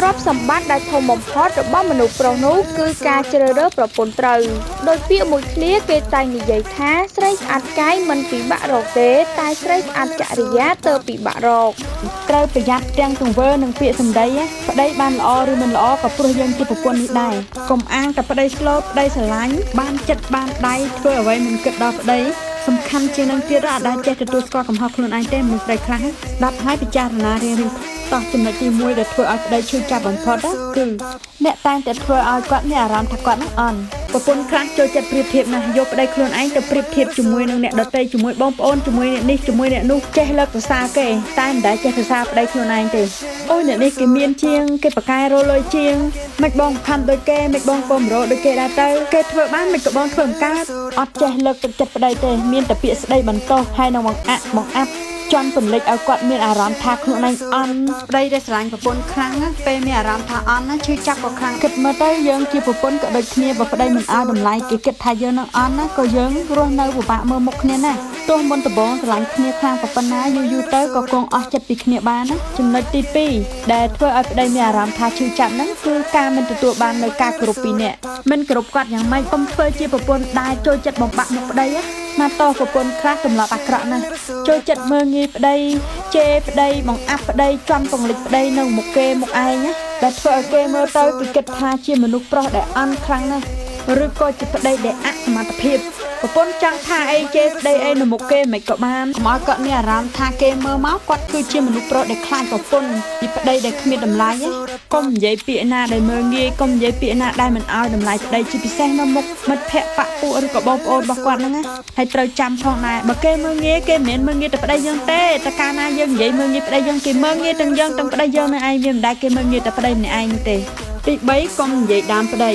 ទ្រព្យសម្បត្តិដែលធំបំផុតរបស់មនុស្សប្រុសនោះគឺការជ្រើសរើសប្រពន្ធត្រូវដោយពាក្យមួយគ្នាគេតែងនិយាយថាស្រីស្អាតកាយមិនពិបាករកទេតែស្រីស្អាតចរិយាទើបពិបាករកត្រូវប្រយ័ត្នទាំងទង្វើនិងពាក្យសម្ដីប្តីបានល្អឬមិនល្អក៏ព្រោះយើងជាប្រពន្ធនេះដែរកុំអាងតែប្តីស្លូតប្តីស្រឡាញ់បានចិត្តបានដៃធ្វើអ្វីមិនគិតដល់ប្តីសំខាន់ជាងនឹងទៀតអត់ដែលចេះទទួលស្គាល់កំហុសខ្លួនឯងទេមនុស្សស្រីខ្លះស្ដាប់ហើយពិចារណារៀងៗតោះចំណុចទី1ដែលធ្វើឲ្យប្តីឈឺចាប់បំផុតគឺអ្នកតែងតែធ្វើឲ្យគាត់មានអារម្មណ៍ថាគាត់នឹងអន់ប្រពន្ធខ្លះចូលចិត្តប្រៀបធៀបណាស់យកប្តីខ្លួនឯងទៅប្រៀបធៀបជាមួយនឹងអ្នកដទៃជាមួយបងប្អូនជាមួយអ្នកនេះជាមួយអ្នកនោះចេះលើកសរសើរគេតែមិនដែលចេះសរសើរប្តីខ្លួនឯងទេអូយអ្នកនេះគេមានជាងគេប្រកែរលុយជាងមិនបងខំដូចគេមិនបងកុំរោដូចគេដែរទៅគេធ្វើបានមិនក៏បងធ្វើមិនកើតអត់ចេះលើកទឹកចិត្តប្តីទេមានតែពាក្យស្ដីបន្ទោសហើយនឹងបង្អាប់ចង់ពន្លិចឲ្យគាត់មានអារម្មណ៍ថាខ្លួនឯងអន់ប្តីដែលស្រឡាញ់ប្រពន្ធខ្លាំងពេលមានអារម្មណ៍ថាអន់ឈឺចាប់ក៏ខ្លាំងគិតមើលទៅយើងជាប្រពន្ធក៏ដូចគ្នាបើប្តីមិនឲ្យតម្លៃគេគិតថាយើងនឹងអន់ក៏យើងរស់នៅពិបាកមើលមុខគ្នាណាទោះមុនដំបូងស្រឡាញ់គ្នាខ្លាំងប៉ុណ្ណាយូរទៅក៏គង់អស់ចិត្តពីគ្នាបានណាចំណុចទី2ដែលធ្វើឲ្យប្តីមានអារម្មណ៍ថាឈឺចាប់ហ្នឹងគឺការមិនទទួលបាននៅការគោរពពីអ្នកមិនគោរពគាត់យ៉ាងម៉េចកុំធ្វើជាប្រពន្ធដែលចូលចិត្តបំបាក់មុខប្តីណាតោះប្រពន្ធខ្លះទម្លាប់អាក្រក់ណាស់ចូលចិត្តមើងងាយប្តីជេរប្តីបង្អាប់ប្តីចំពង្លិចប្តីនៅមុខគេមុខឯងណាដែលធ្វើឲ្យគេមើលទៅគេគិតថាជាមនុស្សប្រុសដែលអន់ខ្លាំងណាស់ឬក៏ជាប្តីដែលអសមត្ថភាពប្រពន្ធចង់ថាអីជេរស្ដីអីនៅមុខគេមិនក៏បានកុំឲ្យគាត់មានអារម្មណ៍ថាគេមើលមកគាត់គឺជាមនុស្សប្រុសដែលខ្លាចប្រពន្ធជាប្តីដែលគ្មានតម្លៃកុំនិយាយពាក្យណាដែលមើលងាយកុំនិយាយពាក្យណាដែលមិនឲ្យតម្លៃប្តីជាពិសេសនៅមុខមិត្តភក្តិប៉ពួកឬក៏បងប្អូនរបស់គាត់ហ្នឹងណាហើយត្រូវចាំផងដែរបើគេមើលងាយគេមិនមែនមើលងាយតែប្តីយើងទេតែកាលណាយើងនិយាយមើលងាយប្តីយើងគេមើលងាយទាំងយើងទាំងប្តីយើងនឹងឯងវាមិនដែលគេមើលងាយតែប្តីម្នាក់ឯងនោះទេទី3កុំនិយាយដើមប្តី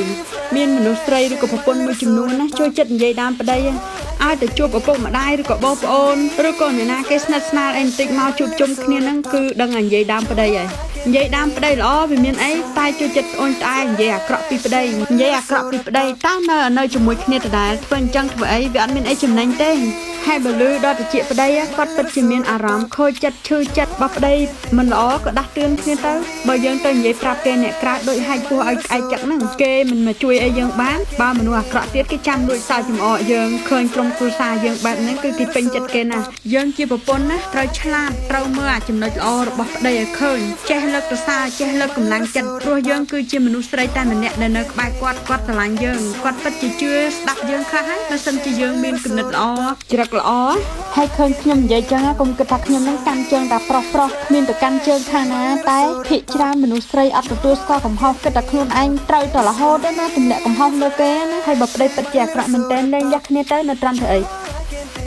មានមនុស្សស្រីឬក៏ប្រពន្ធមួយចំនួនណាចូលចិត្តនិយាយដើមប្តីឲ្យទៅជួបឪពុកម្ដាយឬក៏បងប្អូនឬក៏អ្នកណាគេស្និទ្ធស្នាលអីបន្តិចមកជួបជុំគ្នាហ្នឹងគឺដឹងតែនិយាយដើមប្តីហើយនិយាយដើមប្តីល្អវាមានអីតែចូលចិត្តអូនត្អែនិយាយអាក្រក់ពីប្តីនិយាយអាក្រក់ពីប្តីតើនៅជាមួយគ្នាដដែលធ្វើអញ្ចឹងធ្វើអីវាអត់មានអីចំណេញទេហើយបើលឺដល់តិចប្តីគាត់ពិតជាមានអារម្មណ៍ខូចចិត្តឈឺចិត្តបើប្តីមិនល្អក៏ដាស់តឿនគ្នាទៅបើយើងទៅនិយាយប្រាប់គេអ្នកក្រៅដូចហាច់ពោះឲ្យក្អែកចឹកហ្នឹងគេមិនមកជួយអីយើងបានបើមនុស្សអាក្រក់ទៀតគេចាំលួចសើចចំអកយើងឃើញក្រុមគ្រួសារយើងបែបហ្នឹងគឺគេពេញចិត្តគេណាយើងជាប្រពន្ធណាត្រូវឆ្លាតត្រូវមើលអាចំណុចល្អរបស់ប្តីឲ្យឃើញចេះលើកប្រសើរចេះលើកកម្លាំងចិត្តព្រោះយើងគឺជាមនុស្សស្រីតែម្នាក់ដែលនៅក្បែរគាត់ស្រឡាញ់យើងគាត់ពិតជាជឿស្ដាប់យើងខ្លះហើយបើសិនជាយើងមានគំនិតល្អច្រឹកល្អហើយឃើញខ្ញុំនិយាយចឹងកុំគិតថាខ្ញុំនឹងកាន់ជើងតែប្រុសគ្មានទៅកាន់ជើងខាងណាតែភាគច្រើនមនុស្សស្រីអត់ទទួលស្គាល់កំហុសគិតតែខ្លួនឯងត្រូវតែរហូតណាទម្លាក់កំហុសលើគេណាហើយបើប្តីពិតជាអាក្រក់មែនទែនលែងលះគ្នាទៅនៅត្រង់ធ្វើអី